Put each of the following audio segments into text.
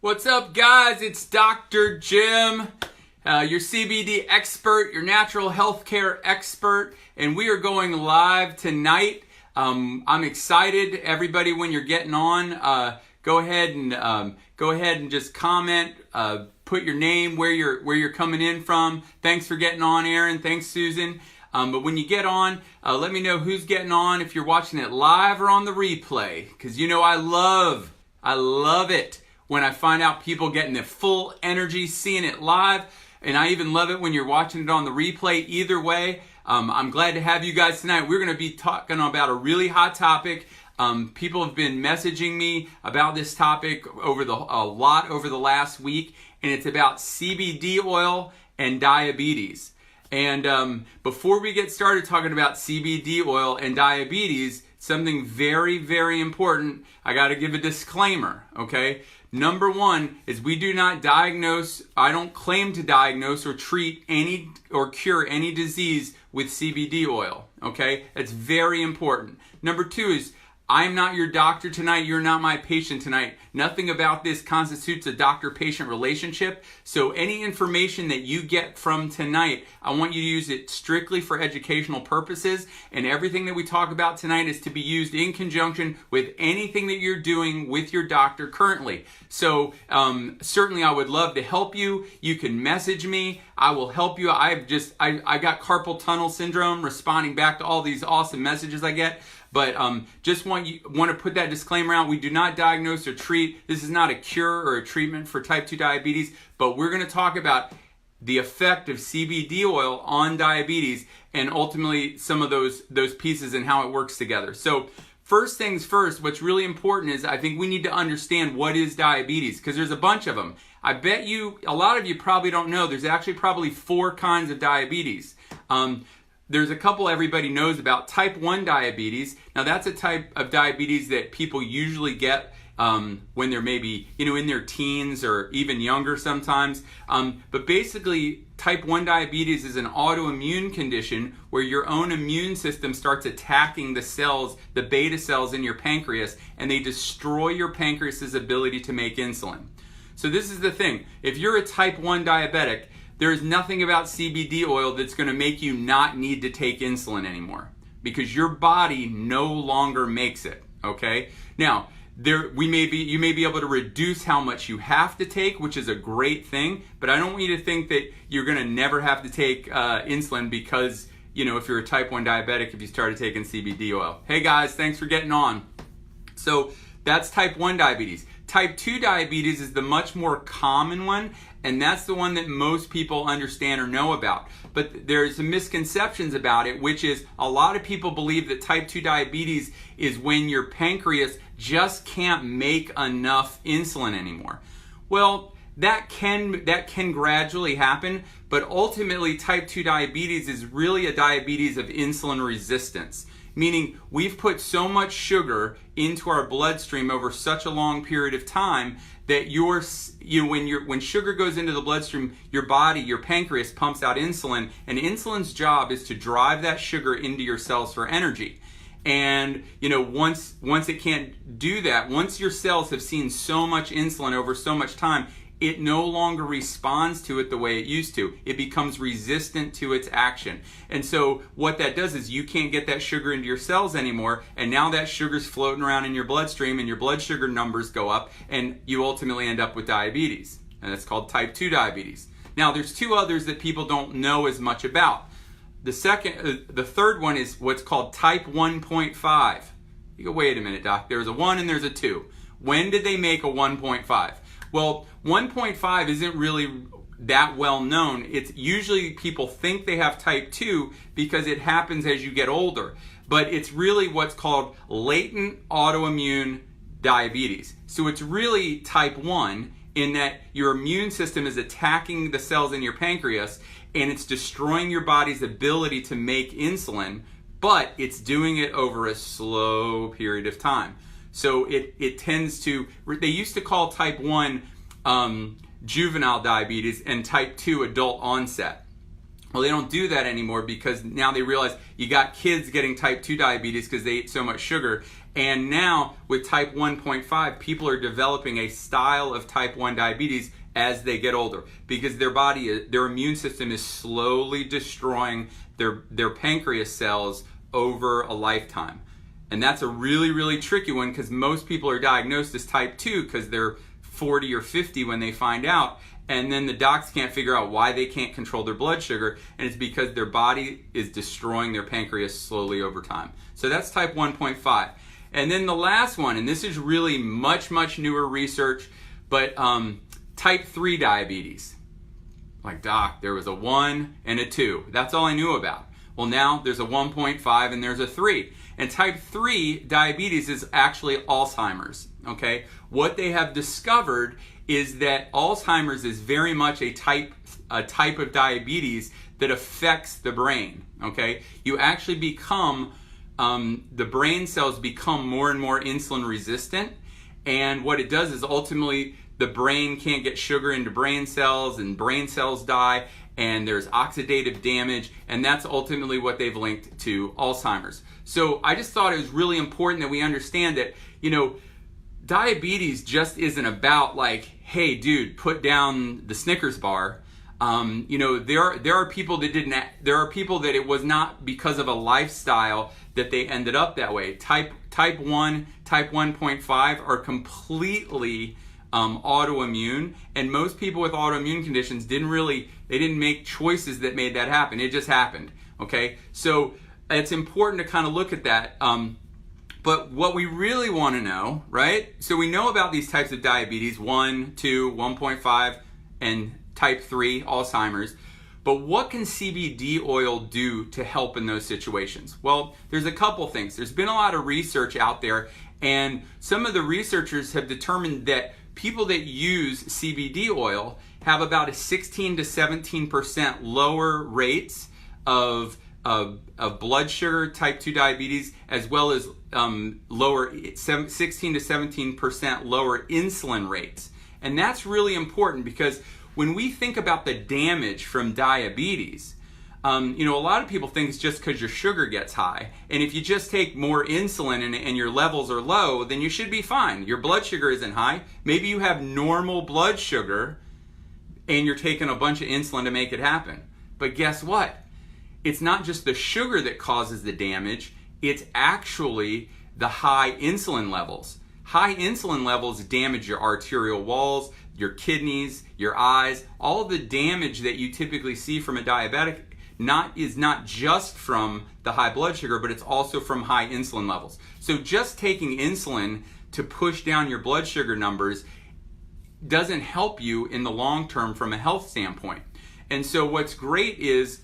What's up, guys? It's Dr. Jim, your CBD expert, your natural healthcare expert, and we are going live tonight. I'm excited. Everybody, when you're getting on, go ahead and just comment. Put your name, where you're coming in from. Thanks for getting on, Aaron. Thanks, Susan. But when you get on, let me know who's getting on, if you're watching it live or on the replay, because you know I love it when I find out people getting the full energy, seeing it live, and I even love it when you're watching it on the replay. Either way, I'm glad to have you guys tonight. We're going to be talking about a really hot topic. People have been messaging me about this topic a lot over the last week, and it's about CBD oil and diabetes. And before we get started talking about CBD oil and diabetes, something very, very important, I got to give a disclaimer, okay? Number one is we do not diagnose, I don't claim to diagnose or treat any or cure any disease with CBD oil, okay? That's very important. Number two is I'm not your doctor tonight. You're not my patient tonight. Nothing about this constitutes a doctor-patient relationship. So any information that you get from tonight, I want you to use it strictly for educational purposes. And everything that we talk about tonight is to be used in conjunction with anything that you're doing with your doctor currently. So certainly I would love to help you. You can message me. I will help you. I got carpal tunnel syndrome responding back to all these awesome messages I get. But just want to put that disclaimer out. We do not diagnose or treat. This is not a cure or a treatment for type 2 diabetes, but we're going to talk about the effect of CBD oil on diabetes and ultimately some of those pieces and how it works together. So first things first, what's really important is I think we need to understand what is diabetes, because there's a bunch of them. I bet you, a lot of you probably don't know, there's actually probably 4 kinds of diabetes. There's a couple everybody knows about. Type 1 diabetes. Now that's a type of diabetes that people usually get when they're maybe in their teens or even younger sometimes. But basically, type 1 diabetes is an autoimmune condition where your own immune system starts attacking the cells, the beta cells in your pancreas, and they destroy your pancreas's ability to make insulin. So this is the thing. If you're a type 1 diabetic, there is nothing about CBD oil that's going to make you not need to take insulin anymore, because your body no longer makes it, okay? Now, you may be able to reduce how much you have to take, which is a great thing, but I don't want you to think that you're going to never have to take insulin because, if you're a type 1 diabetic, if you started taking CBD oil. Hey guys, thanks for getting on. So that's type 1 diabetes. Type 2 diabetes is the much more common one, and that's the one that most people understand or know about. But there's some misconceptions about it, which is a lot of people believe that type 2 diabetes is when your pancreas just can't make enough insulin anymore. Well, that can gradually happen, but ultimately type 2 diabetes is really a diabetes of insulin resistance. Meaning we've put so much sugar into our bloodstream over such a long period of time that when sugar goes into the bloodstream, your body, your pancreas pumps out insulin, and insulin's job is to drive that sugar into your cells for energy. And once it can't do that, once your cells have seen so much insulin over so much time, it no longer responds to it the way it used to. It becomes resistant to its action. And so what that does is you can't get that sugar into your cells anymore, and now that sugar's floating around in your bloodstream and your blood sugar numbers go up, and you ultimately end up with diabetes. And that's called type 2 diabetes. Now there's 2 others that people don't know as much about. The third one is what's called type 1.5. You go, wait a minute, doc, there's a 1 and there's a 2. When did they make a 1.5? Well, 1.5 isn't really that well known. It's usually people think they have type 2 because it happens as you get older. But it's really what's called latent autoimmune diabetes. So it's really type 1 in that your immune system is attacking the cells in your pancreas and it's destroying your body's ability to make insulin, but it's doing it over a slow period of time. So it tends to, they used to call type 1 juvenile diabetes and type 2 adult onset. Well, they don't do that anymore because now they realize you got kids getting type 2 diabetes because they eat so much sugar. And now with type 1.5, people are developing a style of type 1 diabetes as they get older because their immune system is slowly destroying their pancreas cells over a lifetime. And that's a really, really tricky one because most people are diagnosed as type 2 because they're 40 or 50 when they find out. And then the docs can't figure out why they can't control their blood sugar, and it's because their body is destroying their pancreas slowly over time. So that's type 1.5. And then the last one, and this is really much, much newer research, but type 3 diabetes. Like, doc, there was a 1 and a 2. That's all I knew about. Well, now there's a 1.5 and there's a 3. And type 3 diabetes is actually Alzheimer's, okay? What they have discovered is that Alzheimer's is very much a type of diabetes that affects the brain, okay? You actually become, the brain cells become more and more insulin resistant, and what it does is ultimately the brain can't get sugar into brain cells, and brain cells die, and there's oxidative damage, and that's ultimately what they've linked to Alzheimer's. So I just thought it was really important that we understand that, you know, diabetes just isn't about like, hey, dude, put down the Snickers bar. You know, there are people that there are people that it was not because of a lifestyle that they ended up that way. Type 1, type 1.5 are completely autoimmune, and most people with autoimmune conditions didn't make choices that made that happen. It just happened, okay? So it's important to kind of look at that. But what we really want to know, right? So we know about these types of diabetes, 1, 2, 1.5, and type 3, Alzheimer's. But what can CBD oil do to help in those situations? Well, there's a couple things. There's been a lot of research out there, and some of the researchers have determined that people that use CBD oil have about a 16 to 17% lower rates of blood sugar, type 2 diabetes, as well as lower 16 to 17% lower insulin rates. And that's really important because when we think about the damage from diabetes, you know, a lot of people think it's just because your sugar gets high. And if you just take more insulin and your levels are low, then you should be fine. Your blood sugar isn't high. Maybe you have normal blood sugar and you're taking a bunch of insulin to make it happen. But guess what? It's not just the sugar that causes the damage, it's actually the high insulin levels. High insulin levels damage your arterial walls, your kidneys, your eyes. All of the damage that you typically see from a diabetic is not just from the high blood sugar, but it's also from high insulin levels. So just taking insulin to push down your blood sugar numbers doesn't help you in the long term from a health standpoint. And so what's great is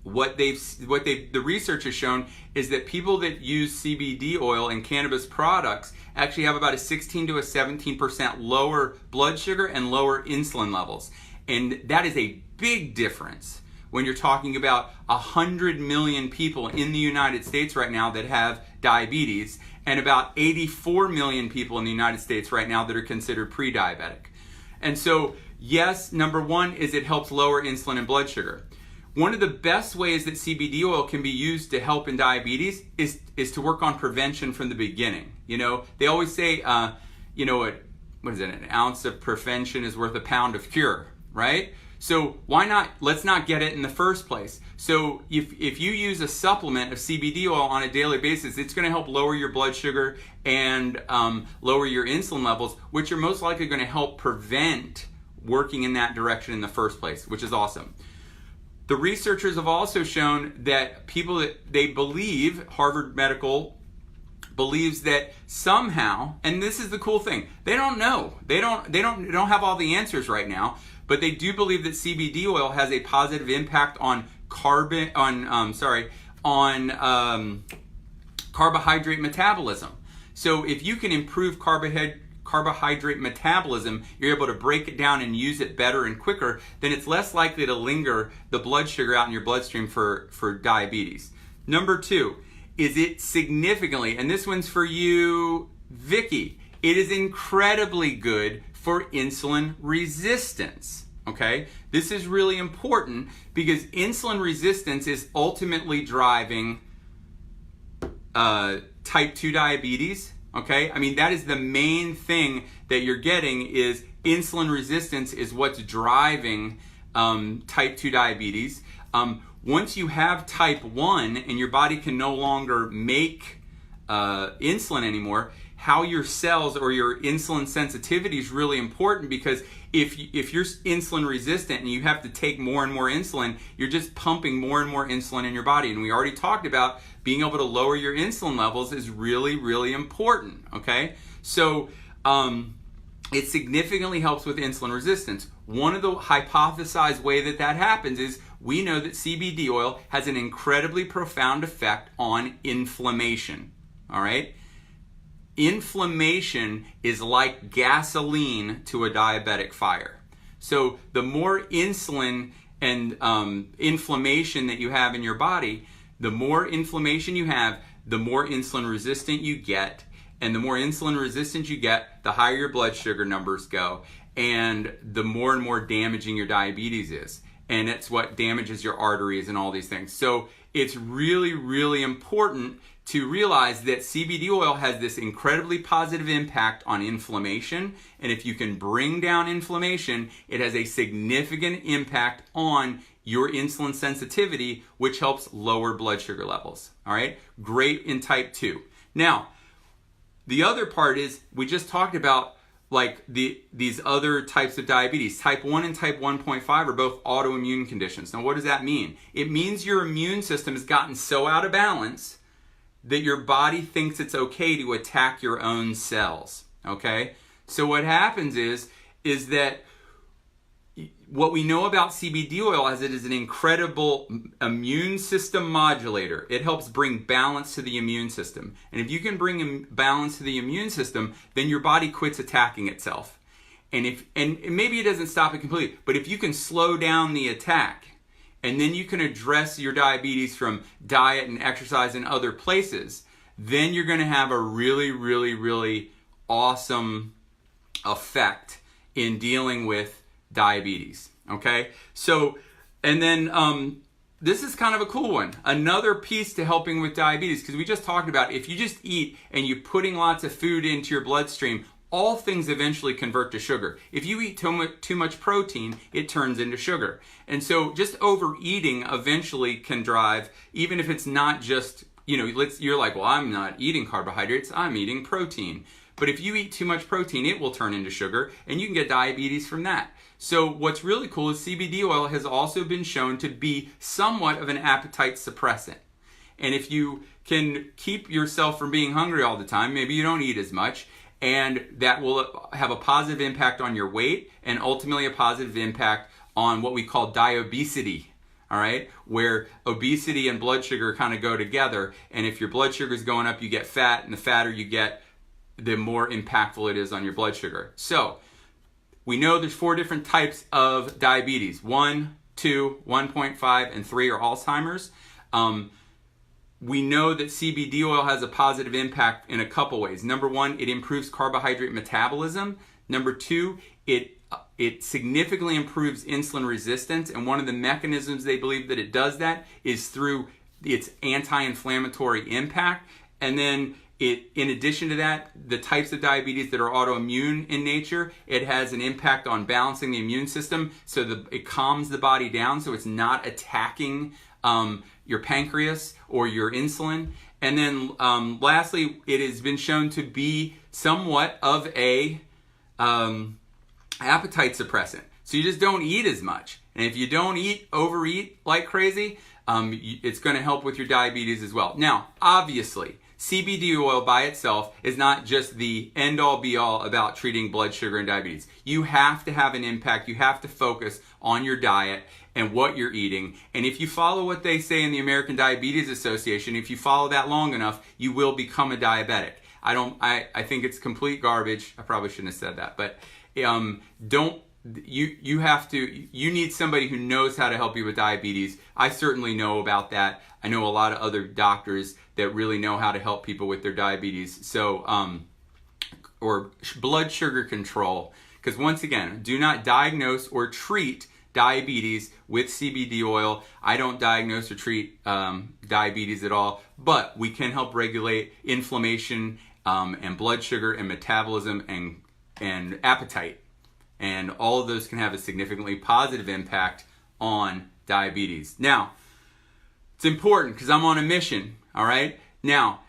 the research has shown is that people that use CBD oil and cannabis products actually have about a 16 to a 17% lower blood sugar and lower insulin levels. And that is a big difference when you're talking about 100 million people in the United States right now that have diabetes, and about 84 million people in the United States right now that are considered pre-diabetic. And so, yes, number one is it helps lower insulin and blood sugar. One of the best ways that CBD oil can be used to help in diabetes is to work on prevention from the beginning. You know, they always say, you know, what is it? An ounce of prevention is worth a pound of cure, right? So why not, let's not get it in the first place. So if you use a supplement of CBD oil on a daily basis, it's going to help lower your blood sugar and lower your insulin levels, which are most likely going to help prevent working in that direction in the first place, which is awesome. The researchers have also shown that people that they believe, Harvard Medical believes that somehow, and this is the cool thing, they don't know. They don't have all the answers right now, but they do believe that CBD oil has a positive impact on carbohydrate metabolism. So if you can improve carbohydrate metabolism, you're able to break it down and use it better and quicker, then it's less likely to linger the blood sugar out in your bloodstream for diabetes. Number two, is it significantly, and this one's for you, Vicky, it is incredibly good for insulin resistance. okay? This is really important because insulin resistance is ultimately driving type 2 diabetes, okay? I mean, that is the main thing that you're getting, is insulin resistance is what's driving type 2 diabetes. Once you have type 1 and your body can no longer make insulin anymore, how your cells or your insulin sensitivity is really important, because if you're insulin resistant and you have to take more and more insulin, you're just pumping more and more insulin in your body. And we already talked about being able to lower your insulin levels is really, really important, okay? So it significantly helps with insulin resistance. One of the hypothesized way that that happens is we know that CBD oil has an incredibly profound effect on inflammation, all right? Inflammation is like gasoline to a diabetic fire. So the more insulin and inflammation that you have in your body, the more inflammation you have, the more insulin resistant you get. And the more insulin resistant you get, the higher your blood sugar numbers go, and the more and more damaging your diabetes is. And it's what damages your arteries and all these things. So it's really, really important to realize that CBD oil has this incredibly positive impact on inflammation. And if you can bring down inflammation, it has a significant impact on your insulin sensitivity, which helps lower blood sugar levels. All right, great in type 2. Now, the other part is we just talked about like these other types of diabetes. Type 1 and type 1.5 are both autoimmune conditions. Now, what does that mean? It means your immune system has gotten so out of balance that your body thinks it's okay to attack your own cells, okay? So what happens is that what we know about CBD oil is it is an incredible immune system modulator. It helps bring balance to the immune system. And if you can bring balance to the immune system, then your body quits attacking itself. And maybe it doesn't stop it completely, but if you can slow down the attack, and then you can address your diabetes from diet and exercise in other places, then you're going to have a really, really, really awesome effect in dealing with diabetes, okay? So, and then this is kind of a cool one. Another piece to helping with diabetes, because we just talked about if you just eat and you're putting lots of food into your bloodstream, all things eventually convert to sugar. If you eat too much protein, it turns into sugar. And so just overeating eventually can drive, even if it's not just, you're like, well, I'm not eating carbohydrates, I'm eating protein. But if you eat too much protein, it will turn into sugar, and you can get diabetes from that. So what's really cool is CBD oil has also been shown to be somewhat of an appetite suppressant. And if you can keep yourself from being hungry all the time, maybe you don't eat as much, and that will have a positive impact on your weight and ultimately a positive impact on what we call diabesity, all right? Where obesity and blood sugar kind of go together. And if your blood sugar is going up, you get fat, and the fatter you get, the more impactful it is on your blood sugar. So we know there's 4 different types of diabetes. 1, 2, 1.5, and 3 are Alzheimer's. We know that CBD oil has a positive impact in a couple ways. Number 1, it improves carbohydrate metabolism. Number 2, it significantly improves insulin resistance. And one of the mechanisms they believe that it does that is through its anti-inflammatory impact. And then in addition to that, the types of diabetes that are autoimmune in nature, it has an impact on balancing the immune system, so it calms the body down so it's not attacking your pancreas or your insulin. And then lastly, it has been shown to be somewhat of a appetite suppressant. So you just don't eat as much. And if you don't overeat like crazy, it's going to help with your diabetes as well. Now, obviously, CBD oil by itself is not just the end-all be-all about treating blood sugar and diabetes. You have to have an impact. You have to focus on your diet and what you're eating. And if you follow what they say in the American Diabetes Association, if you follow that long enough, you will become a diabetic. I think it's complete garbage. I probably shouldn't have said that, but you need somebody who knows how to help you with diabetes. I certainly know about that. I know a lot of other doctors that really know how to help people with their diabetes. So, or blood sugar control, Because once again, do not diagnose or treat diabetes with CBD oil. I don't diagnose or treat diabetes at all, but we can help regulate inflammation and blood sugar and metabolism and appetite. And all of those can have a significantly positive impact on diabetes. Now, it's important because I'm on a mission, all right? Now,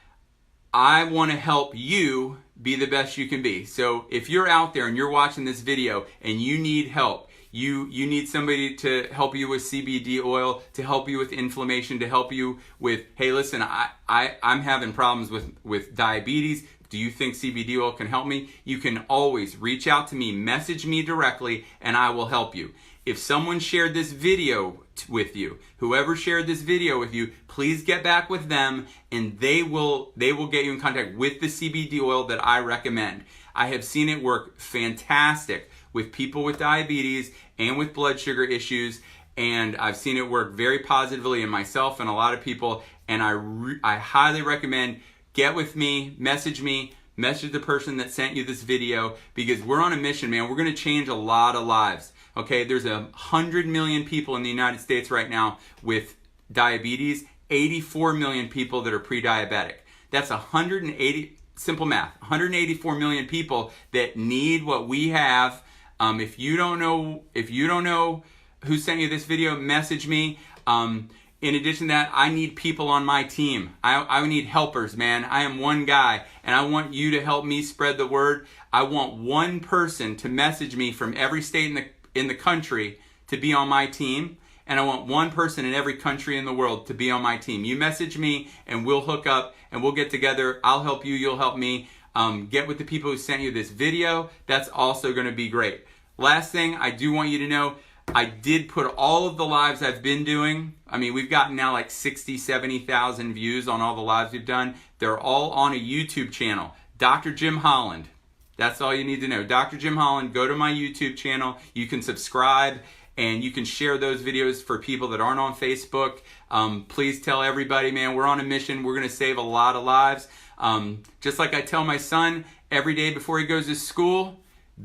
I want to help you be the best you can be. So if you're out there and you're watching this video and you need help, you need somebody to help you with CBD oil, to help you with inflammation, to help you with, hey, listen, I'm having problems with diabetes. Do you think CBD oil can help me? You can always reach out to me, message me directly, and I will help you. If someone shared this video with you, whoever shared this video with you, please get back with them and they will get you in contact with the CBD oil that I recommend. I have seen it work fantastic with people with diabetes and with blood sugar issues, and I've seen it work very positively in myself and a lot of people, and I highly recommend get with me, message the person that sent you this video, because we're on a mission, man. We're going to change a lot of lives. Okay, there's 100 million people in the United States right now with diabetes, 84 million people that are pre-diabetic. That's 180, simple math, 184 million people that need what we have. If you don't know who sent you this video, message me. In addition to that, I need people on my team. I need helpers, man. I am one guy, and I want you to help me spread the word. I want one person to message me from every state in the country to be on my team, and I want one person in every country in the world to be on my team. You message me, and we'll hook up, and we'll get together. I'll help you, you'll help me. Get with the people who sent you this video. That's also going to be great. Last thing, I do want you to know, I did put all of the lives I've been doing. I mean, we've gotten now like 60, 70,000 views on all the lives we've done. They're all on a YouTube channel, Dr. Jim Holland. That's all you need to know. Dr. Jim Holland, go to my YouTube channel. You can subscribe and you can share those videos for people that aren't on Facebook. Please tell everybody, man, we're on a mission. We're going to save a lot of lives. Just like I tell my son every day before he goes to school,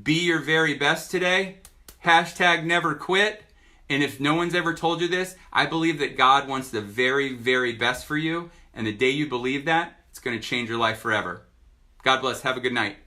be your very best today. Hashtag never quit. And if no one's ever told you this, I believe that God wants the very, very best for you. And the day you believe that, it's going to change your life forever. God bless. Have a good night.